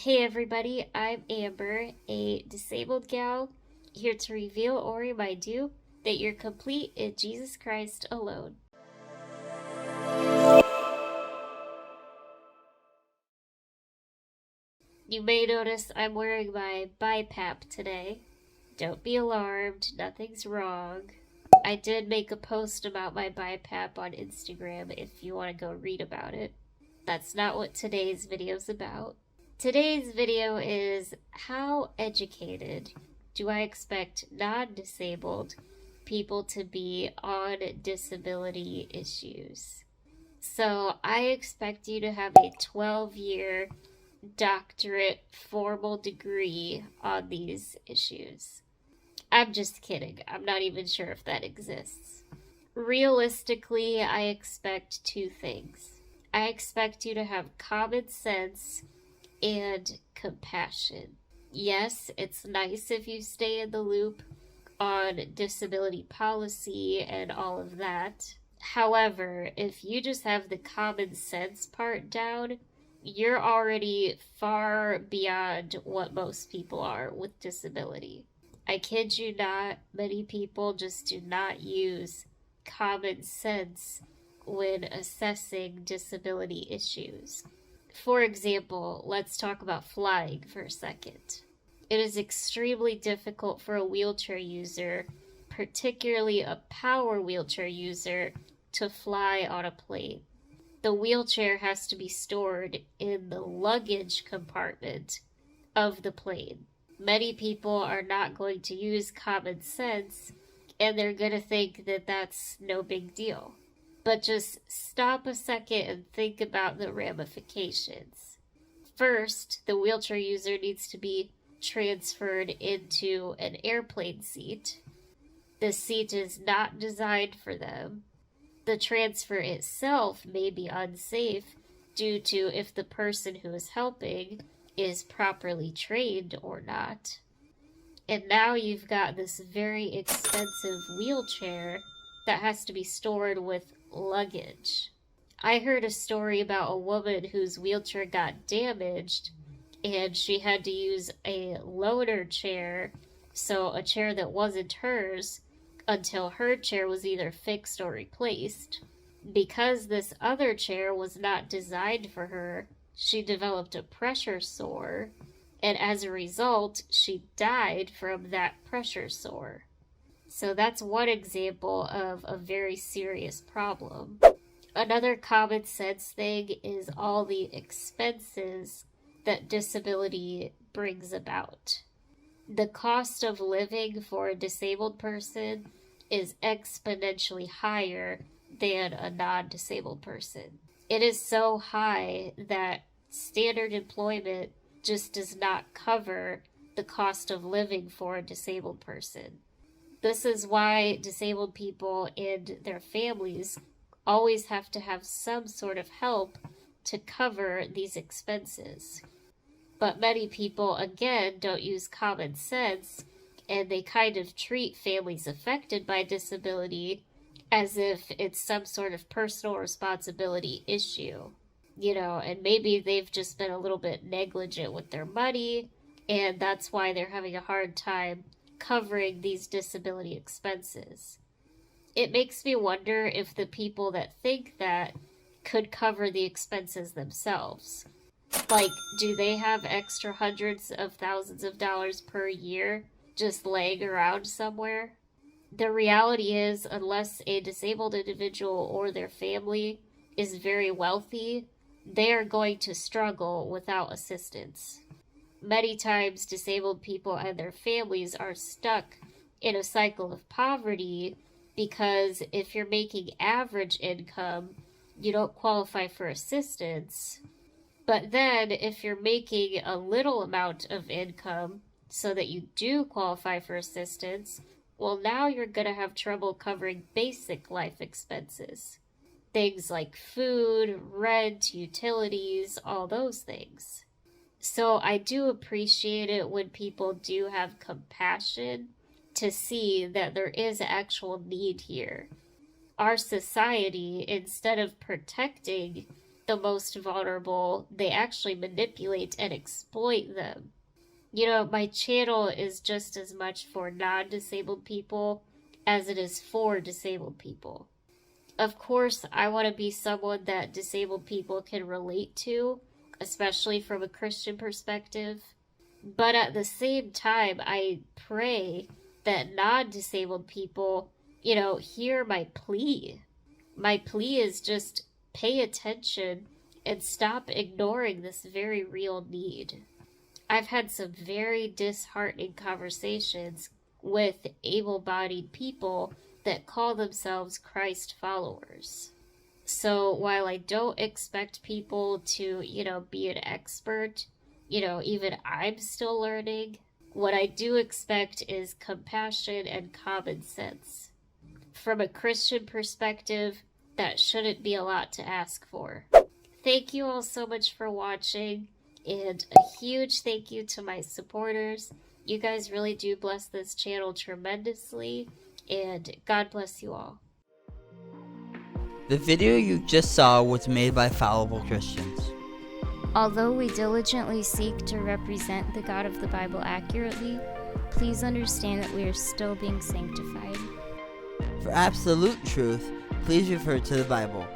Hey everybody, I'm Amber, a disabled gal, here to reveal or remind you that you're complete in Jesus Christ alone. You may notice I'm wearing my BiPAP today. Don't be alarmed, nothing's wrong. I did make a post about my BiPAP on Instagram if you want to go read about it. That's not what today's video's about. Today's video is how educated do I expect non-disabled people to be on disability issues? So I expect you to have a 12-year doctorate formal degree on these issues. I'm just kidding. I'm not even sure if that exists. Realistically, I expect two things. I expect you to have common sense and compassion. Yes, it's nice if you stay in the loop on disability policy and all of that. However, if you just have the common sense part down, you're already far beyond what most people are with disability. I kid you not, many people just do not use common sense when assessing disability issues. For example, let's talk about flying for a second. It is extremely difficult for a wheelchair user, particularly a power wheelchair user, to fly on a plane. The wheelchair has to be stored in the luggage compartment of the plane. Many people are not going to use common sense, and they're going to think that that's no big deal. But just stop a second and think about the ramifications. First, the wheelchair user needs to be transferred into an airplane seat. The seat is not designed for them. The transfer itself may be unsafe due to if the person who is helping is properly trained or not. And now you've got this very expensive wheelchair that has to be stored with luggage. I heard a story about a woman whose wheelchair got damaged and she had to use a loaner chair, so a chair that wasn't hers, until her chair was either fixed or replaced. Because this other chair was not designed for her, she developed a pressure sore, and as a result, she died from that pressure sore. So that's one example of a very serious problem. Another common sense thing is all the expenses that disability brings about. The cost of living for a disabled person is exponentially higher than a non-disabled person. It is so high that standard employment just does not cover the cost of living for a disabled person. This is why disabled people and their families always have to have some sort of help to cover these expenses. But many people, again, don't use common sense, and they kind of treat families affected by disability as if it's some sort of personal responsibility issue. And maybe they've just been a little bit negligent with their money, and that's why they're having a hard time covering these disability expenses. It makes me wonder if the people that think that could cover the expenses themselves. Like, do they have extra hundreds of thousands of dollars per year just laying around somewhere? The reality is, unless a disabled individual or their family is very wealthy, they are going to struggle without assistance. Many times, disabled people and their families are stuck in a cycle of poverty because if you're making average income, you don't qualify for assistance. But then, if you're making a little amount of income so that you do qualify for assistance, well, now you're going to have trouble covering basic life expenses. Things like food, rent, utilities, all those things. So I do appreciate it when people do have compassion to see that there is actual need here. Our society, instead of protecting the most vulnerable, they actually manipulate and exploit them. You know, my channel is just as much for non-disabled people as it is for disabled people. Of course, I want to be someone that disabled people can relate to, especially from a Christian perspective. But at the same time, I pray that non-disabled people, hear my plea. My plea is just pay attention and stop ignoring this very real need. I've had some very disheartening conversations with able-bodied people that call themselves Christ followers. So while I don't expect people to, be an expert, even I'm still learning, what I do expect is compassion and common sense. From a Christian perspective, that shouldn't be a lot to ask for. Thank you all so much for watching, and a huge thank you to my supporters. You guys really do bless this channel tremendously, and God bless you all. The video you just saw was made by Fallible Christians. Although we diligently seek to represent the God of the Bible accurately, please understand that we are still being sanctified. For absolute truth, please refer to the Bible.